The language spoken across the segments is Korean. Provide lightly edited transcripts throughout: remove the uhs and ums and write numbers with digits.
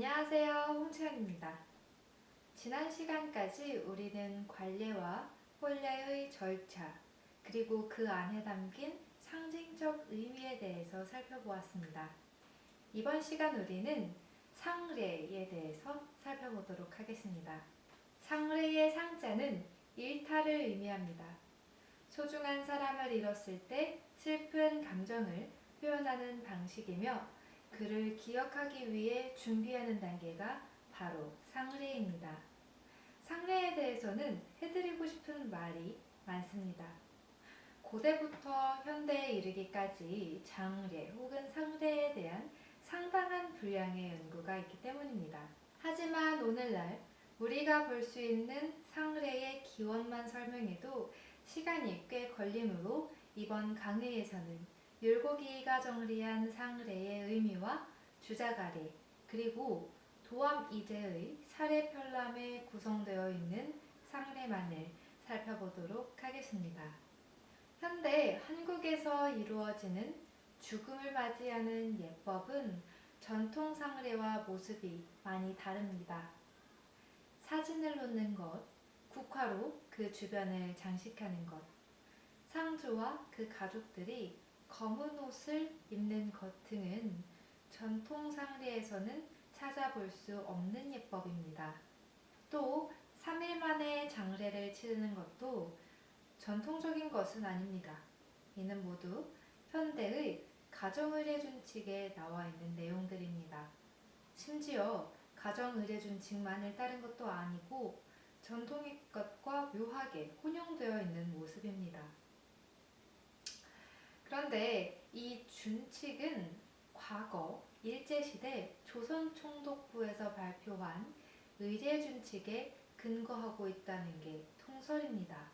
안녕하세요, 홍채연입니다. 지난 시간까지 우리는 관례와 혼례의 절차, 그리고 그 안에 담긴 상징적 의미에 대해서 살펴보았습니다. 이번 시간 우리는 상례에 대해서 살펴보도록 하겠습니다. 상례의 상자는 일탈을 의미합니다. 소중한 사람을 잃었을 때 슬픈 감정을 표현하는 방식이며 그를 기억하기 위해 준비하는 단계가 바로 상례입니다. 상례에 대해서는 해드리고 싶은 말이 많습니다. 고대부터 현대에 이르기까지 장례 혹은 상례에 대한 상당한 분량의 연구가 있기 때문입니다. 하지만 오늘날 우리가 볼 수 있는 상례의 기원만 설명해도 시간이 꽤 걸리므로 이번 강의에서는 율곡이가 정리한 상례의 의미와 주자가례 그리고 도암이제의 사례편람에 구성되어 있는 상례만을 살펴보도록 하겠습니다. 현대 한국에서 이루어지는 죽음을 맞이하는 예법은 전통 상례와 모습이 많이 다릅니다. 사진을 놓는 것, 국화로 그 주변을 장식하는 것, 상주와 그 가족들이 검은 옷을 입는 것 등은 전통 상례에서는 찾아볼 수 없는 예법입니다. 또 3일 만에 장례를 치르는 것도 전통적인 것은 아닙니다. 이는 모두 현대의 가정의례준칙에 나와 있는 내용들입니다. 심지어 가정의례준칙만을 따른 것도 아니고 전통의 것과 묘하게 혼용되어 있는 모습입니다. 그런데 이 준칙은 과거 일제시대 조선총독부에서 발표한 의례준칙에 근거하고 있다는 게 통설입니다.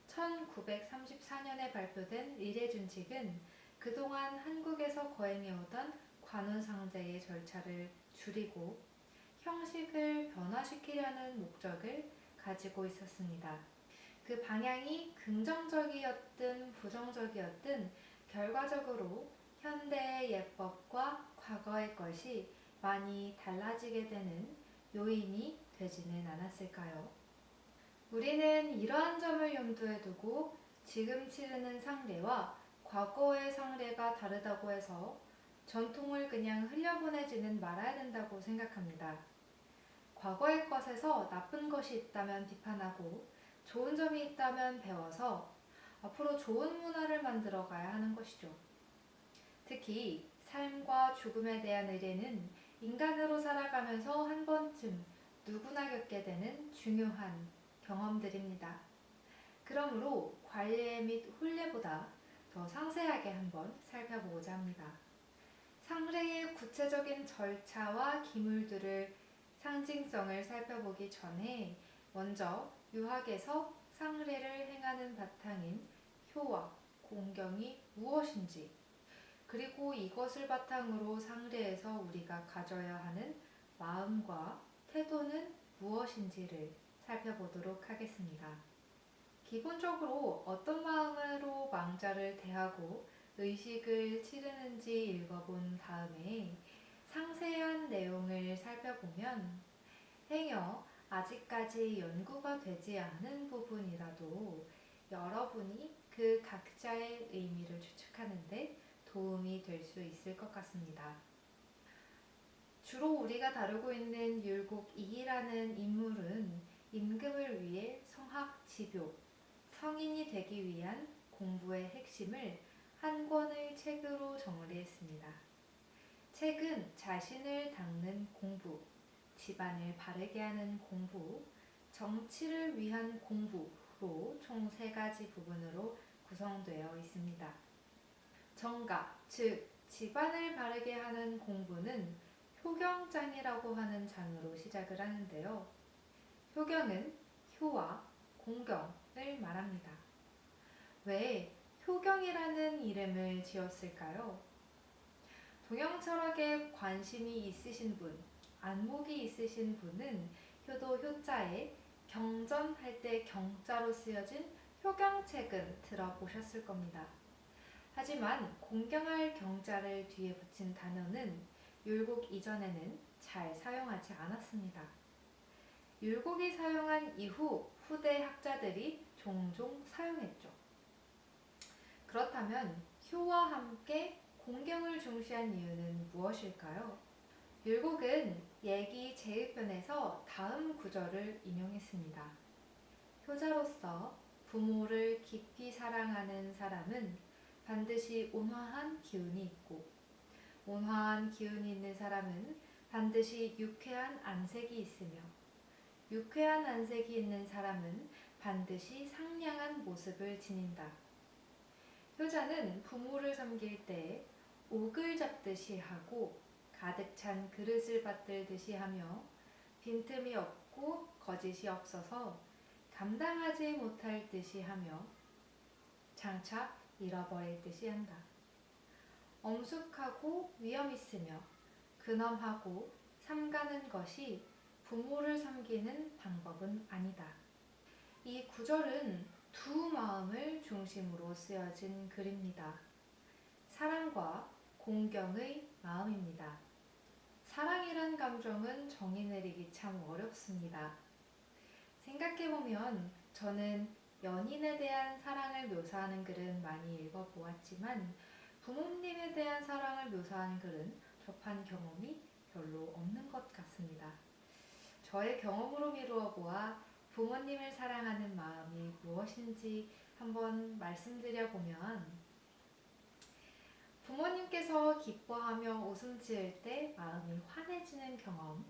1934년에 발표된 의례준칙은 그동안 한국에서 거행해오던 관운상제의 절차를 줄이고 형식을 변화시키려는 목적을 가지고 있었습니다. 그 방향이 긍정적이었든 부정적이었든 결과적으로 현대의 예법과 과거의 것이 많이 달라지게 되는 요인이 되지는 않았을까요? 우리는 이러한 점을 염두에 두고 지금 치르는 상례와 과거의 상례가 다르다고 해서 전통을 그냥 흘려보내지는 말아야 된다고 생각합니다. 과거의 것에서 나쁜 것이 있다면 비판하고 좋은 점이 있다면 배워서 앞으로 좋은 문화를 만들어 가야 하는 것이죠. 특히 삶과 죽음에 대한 의례는 인간으로 살아가면서 한 번쯤 누구나 겪게 되는 중요한 경험들입니다. 그러므로 관례 및 혼례보다 더 상세하게 한번 살펴보고자 합니다. 상례의 구체적인 절차와 기물들을 상징성을 살펴보기 전에 먼저 유학에서 상례를 행하는 바탕인 효와 공경이 무엇인지 그리고 이것을 바탕으로 상례에서 우리가 가져야 하는 마음과 태도는 무엇인지를 살펴보도록 하겠습니다. 기본적으로 어떤 마음으로 망자를 대하고 의식을 치르는지 읽어본 다음에 상세한 내용을 살펴보면 행여 아직까지 연구가 되지 않은 부분이라도 여러분이 그 각자의 의미를 추측하는데 도움이 될 수 있을 것 같습니다. 주로 우리가 다루고 있는 율곡 이이라는 인물은 임금을 위해 성학 지교, 성인이 되기 위한 공부의 핵심을 한 권의 책으로 정리했습니다. 책은 자신을 닦는 공부, 집안을 바르게 하는 공부, 정치를 위한 공부로 총 3가지 부분으로 구성되어 있습니다. 정가, 즉 집안을 바르게 하는 공부는 효경장이라고 하는 장으로 시작을 하는데요. 효경은 효와 공경을 말합니다. 왜 효경이라는 이름을 지었을까요? 동양 철학에 관심이 있으신 분, 안목이 있으신 분은 효도 효자에 경전할 때 경자로 쓰여진 효경책은 들어보셨을 겁니다. 하지만 공경할 경자를 뒤에 붙인 단어는 율곡 이전에는 잘 사용하지 않았습니다. 율곡이 사용한 이후 후대 학자들이 종종 사용했죠. 그렇다면 효와 함께 공경을 중시한 이유는 무엇일까요? 율곡은 예기 제1편에서 다음 구절을 인용했습니다. 효자로서 부모를 깊이 사랑하는 사람은 반드시 온화한 기운이 있고, 온화한 기운이 있는 사람은 반드시 유쾌한 안색이 있으며, 유쾌한 안색이 있는 사람은 반드시 상냥한 모습을 지닌다. 효자는 부모를 섬길 때 옥을 잡듯이 하고 가득 찬 그릇을 받들듯이 하며 빈틈이 없고 거짓이 없어서 감당하지 못할 듯이 하며 장차 잃어버릴 듯이 한다. 엄숙하고 위험 있으며 근엄하고 삼가는 것이 부모를 섬기는 방법은 아니다. 이 구절은 두 마음을 중심으로 쓰여진 글입니다. 사랑과 공경의 마음입니다. 사랑이란 감정은 정의 내리기 참 어렵습니다. 생각해보면 저는 연인에 대한 사랑을 묘사하는 글은 많이 읽어보았지만 부모님에 대한 사랑을 묘사하는 글은 접한 경험이 별로 없는 것 같습니다. 저의 경험으로 미루어 보아 부모님을 사랑하는 마음이 무엇인지 한번 말씀드려보면, 부모님께서 기뻐하며 웃음 지을 때 마음이 환해지는 경험,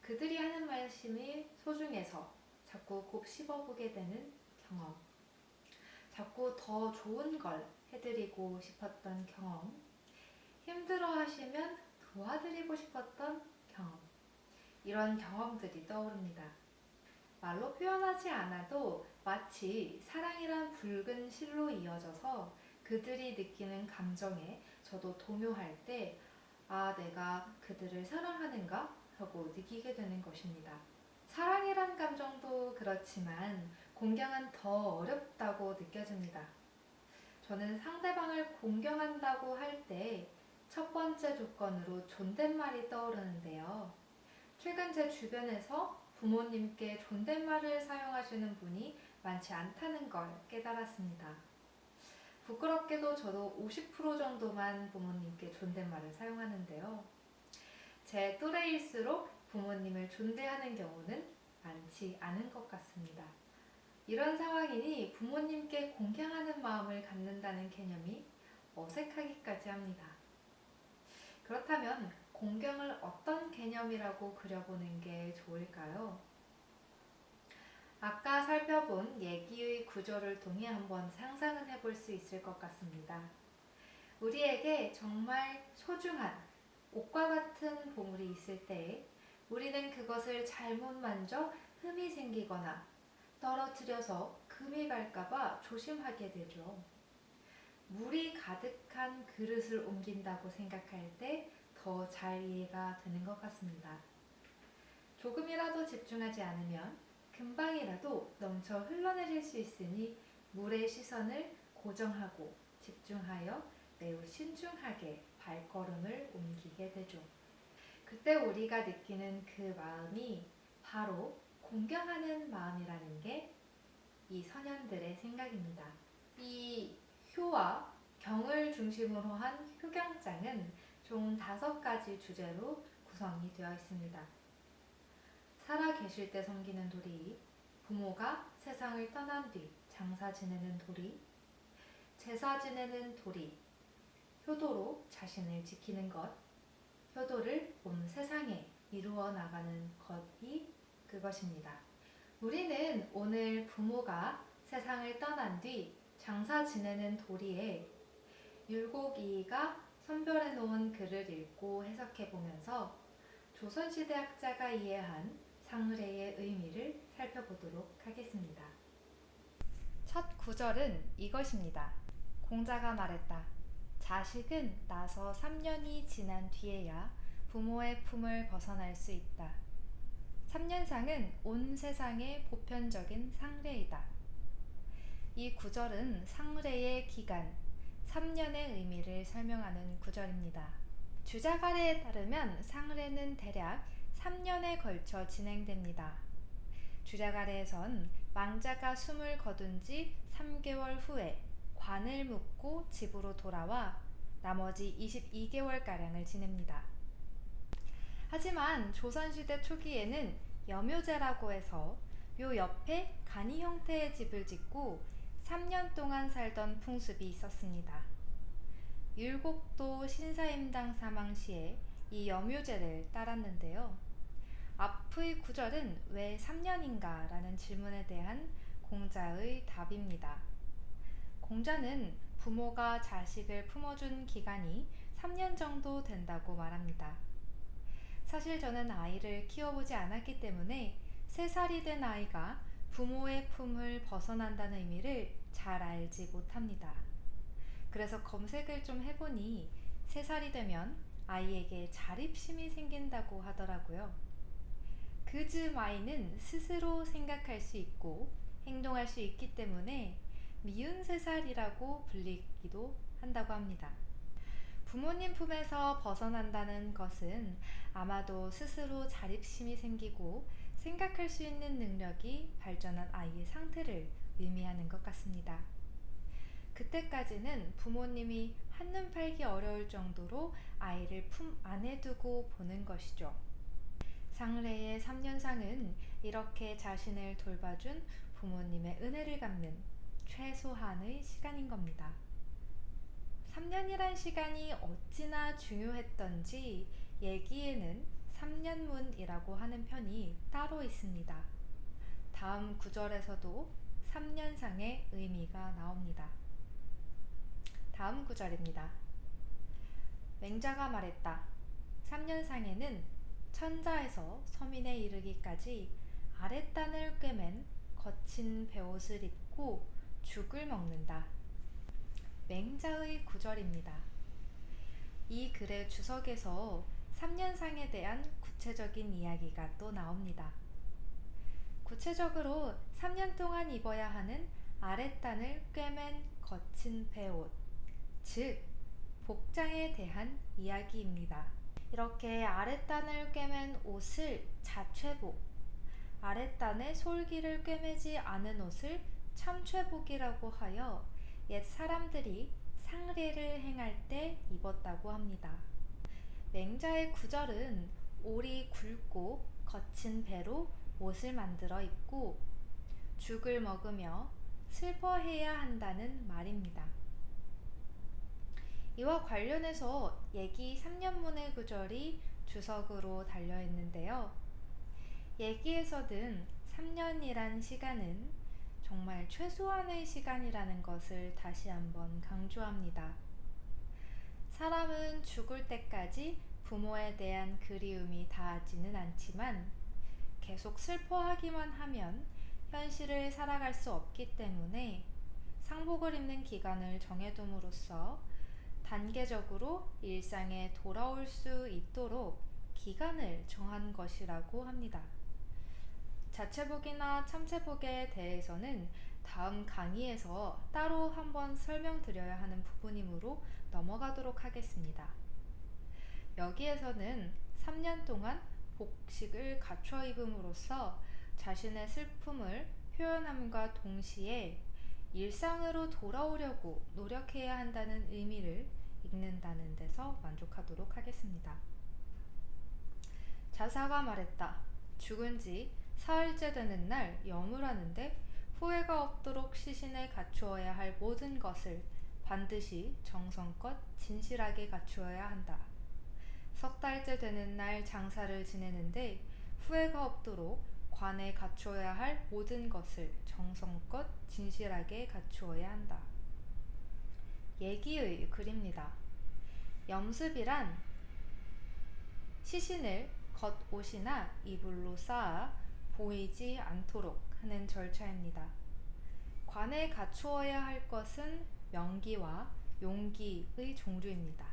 그들이 하는 말씀이 소중해서 자꾸 곱씹어보게 되는 경험, 자꾸 더 좋은 걸 해드리고 싶었던 경험, 힘들어 하시면 도와드리고 싶었던 경험, 이런 경험들이 떠오릅니다. 말로 표현하지 않아도 마치 사랑이란 붉은 실로 이어져서 그들이 느끼는 감정에 저도 동요할 때, 아, 내가 그들을 사랑하는가? 하고 느끼게 되는 것입니다. 사랑이란 감정도 그렇지만 공경은 더 어렵다고 느껴집니다. 저는 상대방을 공경한다고 할 때 첫 번째 조건으로 존댓말이 떠오르는데요. 최근 제 주변에서 부모님께 존댓말을 사용하시는 분이 많지 않다는 걸 깨달았습니다. 부끄럽게도 저도 50% 정도만 부모님께 존댓말을 사용하는데요. 제 또래일수록 부모님을 존대하는 경우는 많지 않은 것 같습니다. 이런 상황이니 부모님께 공경하는 마음을 갖는다는 개념이 어색하기까지 합니다. 그렇다면 공경을 어떤 개념이라고 그려보는 게 좋을까요? 아까 살펴본 예기의 구조를 통해 한번 상상을 해볼 수 있을 것 같습니다. 우리에게 정말 소중한 옷과 같은 보물이 있을 때 우리는 그것을 잘못 만져 흠이 생기거나 떨어뜨려서 금이 갈까봐 조심하게 되죠. 물이 가득한 그릇을 옮긴다고 생각할 때 더 잘 이해가 되는 것 같습니다. 조금이라도 집중하지 않으면 금방이라도 넘쳐 흘러내릴 수 있으니 물의 시선을 고정하고 집중하여 매우 신중하게 발걸음을 옮기게 되죠. 그때 우리가 느끼는 그 마음이 바로 공경하는 마음이라는 게 이 선현들의 생각입니다. 이 효와 경을 중심으로 한 효경장은 총 5가지 주제로 구성이 되어 있습니다. 살아 계실 때 섬기는 도리, 부모가 세상을 떠난 뒤 장사 지내는 도리, 제사 지내는 도리, 효도로 자신을 지키는 것, 효도를 온 세상에 이루어 나가는 것이 그것입니다. 우리는 오늘 부모가 세상을 떠난 뒤 장사 지내는 도리에 율곡이가 선별해 놓은 글을 읽고 해석해 보면서 조선시대 학자가 이해한 상례의 의미를 살펴보도록 하겠습니다. 첫 구절은 이것입니다. 공자가 말했다. 자식은 나서 3년이 지난 뒤에야 부모의 품을 벗어날 수 있다. 3년상은 온 세상의 보편적인 상례이다. 이 구절은 상례의 기간, 3년의 의미를 설명하는 구절입니다. 주자가래에 따르면 상례는 대략 3년에 걸쳐 진행됩니다. 주자가래에선 망자가 숨을 거둔 지 3개월 후에 관을 묻고 집으로 돌아와 나머지 22개월가량을 지냅니다. 하지만 조선시대 초기에는 여묘제라고 해서 묘 옆에 간이 형태의 집을 짓고 3년 동안 살던 풍습이 있었습니다. 율곡도 신사임당 사망 시에 이 여묘제를 따랐는데요. 앞의 구절은 왜 3년인가 라는 질문에 대한 공자의 답입니다. 공자는 부모가 자식을 품어준 기간이 3년 정도 된다고 말합니다. 사실 저는 아이를 키워보지 않았기 때문에 3살이 된 아이가 부모의 품을 벗어난다는 의미를 잘 알지 못합니다. 그래서 검색을 좀 해보니 3살이 되면 아이에게 자립심이 생긴다고 하더라고요. 그 즈음 아이는 스스로 생각할 수 있고 행동할 수 있기 때문에 미운 3살이라고 불리기도 한다고 합니다. 부모님 품에서 벗어난다는 것은 아마도 스스로 자립심이 생기고 생각할 수 있는 능력이 발전한 아이의 상태를 의미하는 것 같습니다. 그때까지는 부모님이 한눈 팔기 어려울 정도로 아이를 품 안에 두고 보는 것이죠. 상례의 3년상은 이렇게 자신을 돌봐준 부모님의 은혜를 갚는 최소한의 시간인 겁니다. 3년이란 시간이 어찌나 중요했던지 예기에는 3년문이라고 하는 편이 따로 있습니다. 다음 구절에서도 3년상의 의미가 나옵니다. 다음 구절입니다. 맹자가 말했다. 3년상에는 천자에서 서민에 이르기까지 아랫단을 꿰맨 거친 베옷을 입고 죽을 먹는다. 맹자의 구절입니다. 이 글의 주석에서 3년상에 대한 구체적인 이야기가 또 나옵니다. 구체적으로 3년 동안 입어야 하는 아랫단을 꿰맨 거친 베옷, 즉 복장에 대한 이야기입니다. 이렇게 아랫단을 꿰맨 옷을 자최복, 아랫단의 솔기를 꿰매지 않은 옷을 참최복이라고 하여 옛 사람들이 상례를 행할 때 입었다고 합니다. 맹자의 구절은 올이 굵고 거친 배로 옷을 만들어 입고 죽을 먹으며 슬퍼해야 한다는 말입니다. 이와 관련해서 예기 3년문의 구절이 주석으로 달려있는데요. 예기에서는 3년이란 시간은 정말 최소한의 시간이라는 것을 다시 한번 강조합니다. 사람은 죽을 때까지 부모에 대한 그리움이 닿지는 않지만 계속 슬퍼하기만 하면 현실을 살아갈 수 없기 때문에 상복을 입는 기간을 정해둠으로써 단계적으로 일상에 돌아올 수 있도록 기간을 정한 것이라고 합니다. 자체복이나 참체복에 대해서는 다음 강의에서 따로 한번 설명드려야 하는 부분이므로 넘어가도록 하겠습니다. 여기에서는 3년 동안 복식을 갖춰 입음으로써 자신의 슬픔을 표현함과 동시에 일상으로 돌아오려고 노력해야 한다는 의미를 읽는다는 데서 만족하도록 하겠습니다. 자사가 말했다. 죽은 지 사흘째 되는 날 염을 하는데 후회가 없도록 시신에 갖추어야 할 모든 것을 반드시 정성껏 진실하게 갖추어야 한다. 석 달째 되는 날 장사를 지내는데 후회가 없도록 관에 갖추어야 할 모든 것을 정성껏 진실하게 갖추어야 한다. 예기의 글입니다. 염습이란 시신을 겉옷이나 이불로 쌓아 보이지 않도록 하는 절차입니다. 관에 갖추어야 할 것은 명기와 용기의 종류입니다.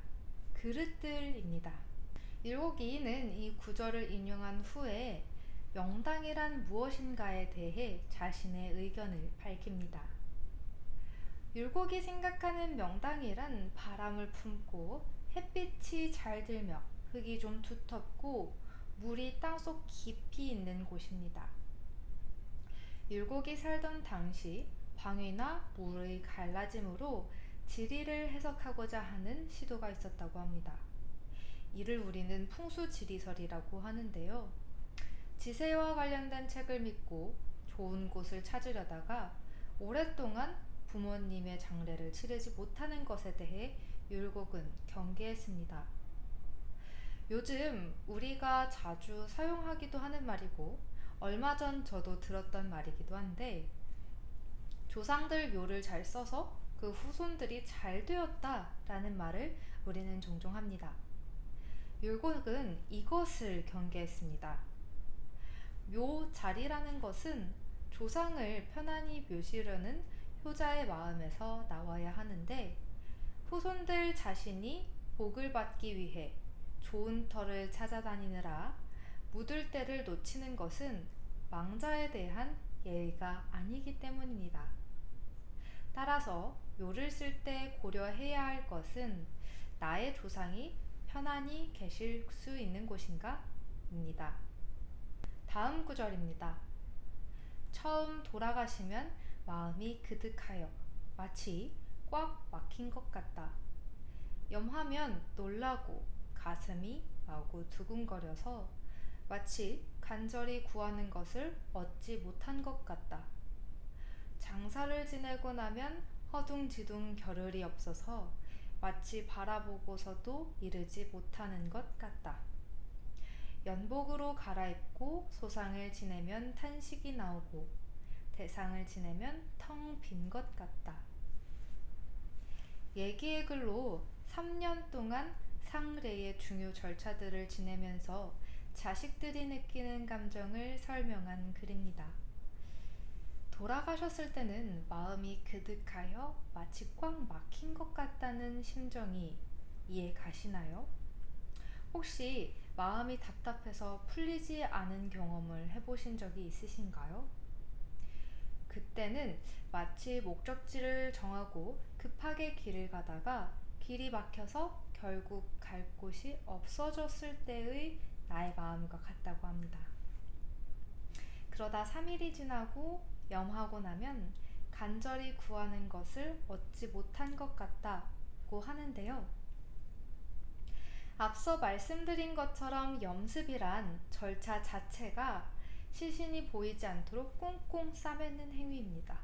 그릇들입니다. 율곡이인은 이 구절을 인용한 후에 명당이란 무엇인가에 대해 자신의 의견을 밝힙니다. 율곡이 생각하는 명당이란 바람을 품고 햇빛이 잘 들며 흙이 좀 두텁고 물이 땅속 깊이 있는 곳입니다. 율곡이 살던 당시 방위나 물의 갈라짐으로 지리를 해석하고자 하는 시도가 있었다고 합니다. 이를 우리는 풍수지리설이라고 하는데요. 지세와 관련된 책을 믿고 좋은 곳을 찾으려다가 오랫동안 부모님의 장례를 치르지 못하는 것에 대해 율곡은 경계했습니다. 요즘 우리가 자주 사용하기도 하는 말이고 얼마 전 저도 들었던 말이기도 한데, 조상들 묘를 잘 써서 그 후손들이 잘 되었다라는 말을 우리는 종종 합니다. 율곡은 이것을 경계했습니다. 묘 자리라는 것은 조상을 편안히 묘시려는 효자의 마음에서 나와야 하는데, 후손들 자신이 복을 받기 위해 좋은 터를 찾아다니느라 묻을 때를 놓치는 것은 망자에 대한 예의가 아니기 때문입니다. 따라서 묘를 쓸 때 고려해야 할 것은 나의 조상이 편안히 계실 수 있는 곳인가? 입니다. 다음 구절입니다. 처음 돌아가시면 마음이 그득하여 마치 꽉 막힌 것 같다. 염하면 놀라고 가슴이 마구 두근거려서 마치 간절히 구하는 것을 얻지 못한 것 같다. 장사를 지내고 나면 허둥지둥 겨를이 없어서 마치 바라보고서도 이르지 못하는 것 같다. 연복으로 갈아입고 소상을 지내면 탄식이 나오고 대상을 지내면 텅 빈 것 같다. 예기의 글로 3년 동안 상례의 중요 절차들을 지내면서 자식들이 느끼는 감정을 설명한 글입니다. 돌아가셨을 때는 마음이 그득하여 마치 꽉 막힌 것 같다는 심정이 이해 가시나요? 혹시 마음이 답답해서 풀리지 않은 경험을 해보신 적이 있으신가요? 그때는 마치 목적지를 정하고 급하게 길을 가다가 길이 막혀서 결국 갈 곳이 없어졌을 때의 나의 마음과 같다고 합니다. 그러다 3일이 지나고 염하고 나면 간절히 구하는 것을 얻지 못한 것 같다고 하는데요. 앞서 말씀드린 것처럼 염습이란 절차 자체가 시신이 보이지 않도록 꽁꽁 싸매는 행위입니다.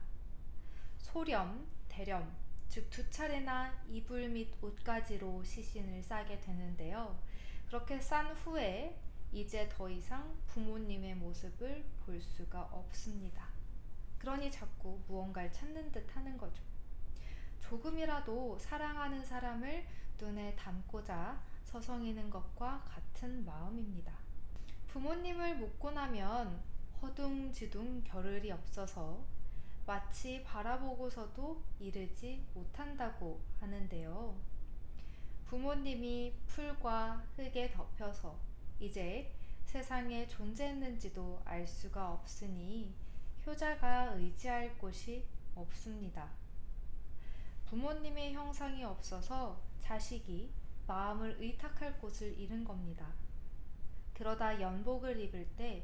소렴, 대렴, 즉 2차례나 이불 및 옷가지로 시신을 싸게 되는데요. 그렇게 싼 후에 이제 더 이상 부모님의 모습을 볼 수가 없습니다. 그러니 자꾸 무언가를 찾는 듯 하는 거죠. 조금이라도 사랑하는 사람을 눈에 담고자 서성이는 것과 같은 마음입니다. 부모님을 묻고 나면 허둥지둥 겨를이 없어서 마치 바라보고서도 이르지 못한다고 하는데요. 부모님이 풀과 흙에 덮여서 이제 세상에 존재했는지도 알 수가 없으니 효자가 의지할 곳이 없습니다. 부모님의 형상이 없어서 자식이 마음을 의탁할 곳을 잃은 겁니다. 그러다 연복을 입을 때,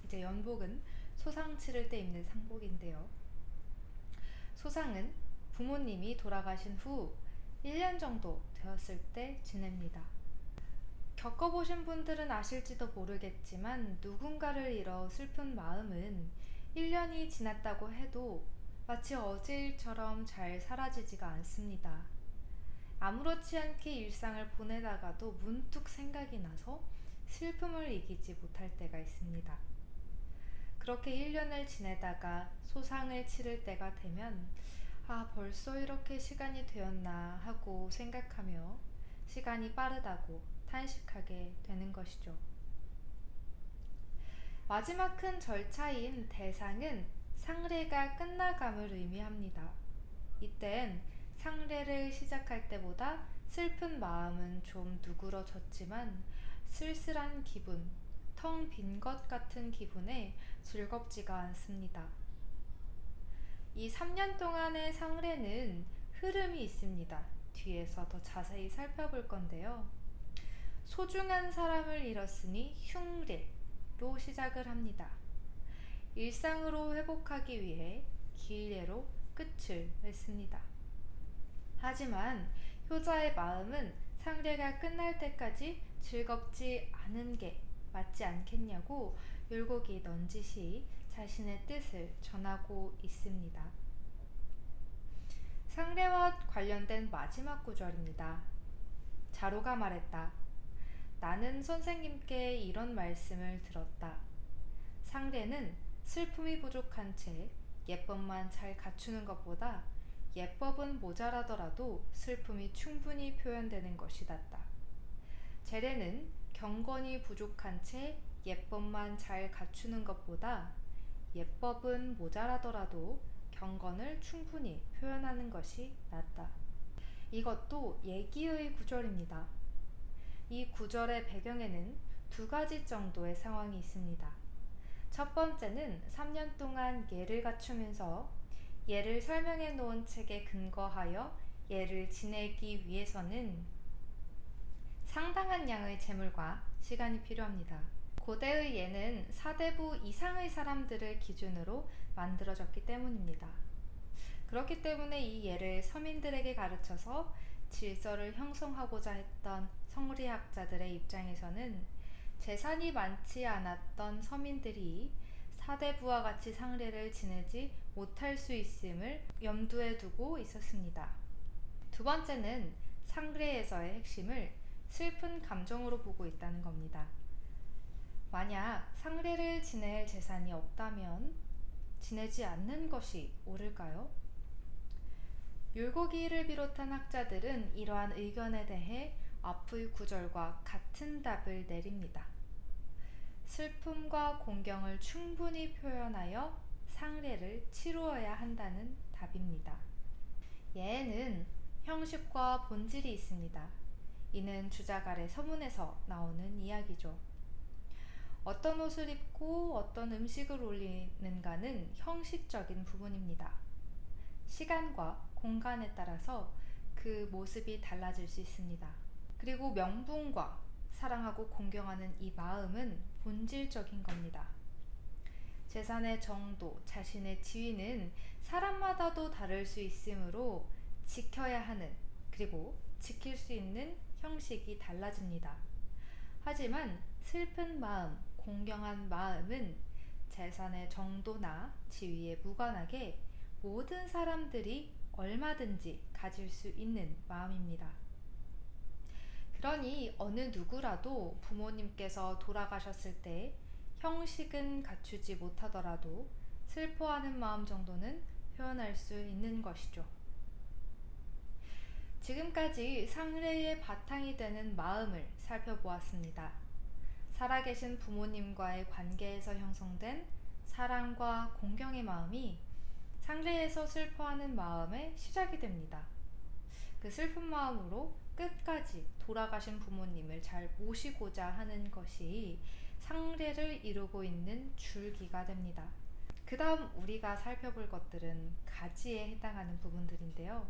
이제 연복은 소상 치를 때 입는 상복인데요. 소상은 부모님이 돌아가신 후 1년 정도 되었을 때 지냅니다. 겪어보신 분들은 아실지도 모르겠지만 누군가를 잃어 슬픈 마음은 1년이 지났다고 해도 마치 어제 일처럼 잘 사라지지가 않습니다. 아무렇지 않게 일상을 보내다가도 문득 생각이 나서 슬픔을 이기지 못할 때가 있습니다. 그렇게 1년을 지내다가 소상을 치를 때가 되면 벌써 이렇게 시간이 되었나 하고 생각하며 시간이 빠르다고 탄식하게 되는 것이죠. 마지막 큰 절차인 대상은 상례가 끝나감을 의미합니다. 이땐 상례를 시작할 때보다 슬픈 마음은 좀 누그러졌지만 쓸쓸한 기분, 텅 빈 것 같은 기분에 즐겁지가 않습니다. 이 3년 동안의 상례는 흐름이 있습니다. 뒤에서 더 자세히 살펴볼 건데요. 소중한 사람을 잃었으니 흉례로 시작을 합니다. 일상으로 회복하기 위해 길례로 끝을 맺습니다. 하지만 효자의 마음은 상례가 끝날 때까지 즐겁지 않은 게 맞지 않겠냐고 율곡이 넌지시 자신의 뜻을 전하고 있습니다. 상례와 관련된 마지막 구절입니다. 자로가 말했다. 나는 선생님께 이런 말씀을 들었다. 상례는 슬픔이 부족한 채 예법만 잘 갖추는 것보다 예법은 모자라더라도 슬픔이 충분히 표현되는 것이 낫다. 재례는 경건이 부족한 채 예법만 잘 갖추는 것보다 예법은 모자라더라도 경건을 충분히 표현하는 것이 낫다. 이것도 예기의 구절입니다. 이 구절의 배경에는 두 가지 정도의 상황이 있습니다. 첫 번째는 3년 동안 예를 갖추면서 예를 설명해 놓은 책에 근거하여 예를 지내기 위해서는 상당한 양의 재물과 시간이 필요합니다. 고대의 예는 사대부 이상의 사람들을 기준으로 만들어졌기 때문입니다. 그렇기 때문에 이 예를 서민들에게 가르쳐서 질서를 형성하고자 했던 성리학자들의 입장에서는 재산이 많지 않았던 서민들이 사대부와 같이 상례를 지내지 못할 수 있음을 염두에 두고 있었습니다. 두 번째는 상례에서의 핵심을 슬픈 감정으로 보고 있다는 겁니다. 만약 상례를 지낼 재산이 없다면 지내지 않는 것이 옳을까요? 율곡이를 비롯한 학자들은 이러한 의견에 대해 앞의 구절과 같은 답을 내립니다. 슬픔과 공경을 충분히 표현하여 상례를 치루어야 한다는 답입니다. 예에는 형식과 본질이 있습니다. 이는 주작 아래 서문에서 나오는 이야기죠. 어떤 옷을 입고 어떤 음식을 올리는가는 형식적인 부분입니다. 시간과 공간에 따라서 그 모습이 달라질 수 있습니다. 그리고 명분과 사랑하고 공경하는 이 마음은 본질적인 겁니다. 재산의 정도, 자신의 지위는 사람마다도 다를 수 있으므로 지켜야 하는, 그리고 지킬 수 있는 형식이 달라집니다. 하지만 슬픈 마음, 공경한 마음은 재산의 정도나 지위에 무관하게 모든 사람들이 얼마든지 가질 수 있는 마음입니다. 그러니 어느 누구라도 부모님께서 돌아가셨을 때 형식은 갖추지 못하더라도 슬퍼하는 마음 정도는 표현할 수 있는 것이죠. 지금까지 상례의 바탕이 되는 마음을 살펴보았습니다. 살아계신 부모님과의 관계에서 형성된 사랑과 공경의 마음이 상례에서 슬퍼하는 마음의 시작이 됩니다. 그 슬픈 마음으로 끝까지 돌아가신 부모님을 잘 모시고자 하는 것이 상례를 이루고 있는 줄기가 됩니다. 그 다음 우리가 살펴볼 것들은 가지에 해당하는 부분들인데요.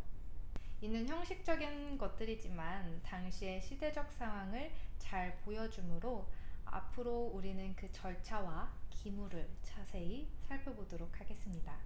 이는 형식적인 것들이지만 당시의 시대적 상황을 잘 보여주므로 앞으로 우리는 그 절차와 기물을 자세히 살펴보도록 하겠습니다.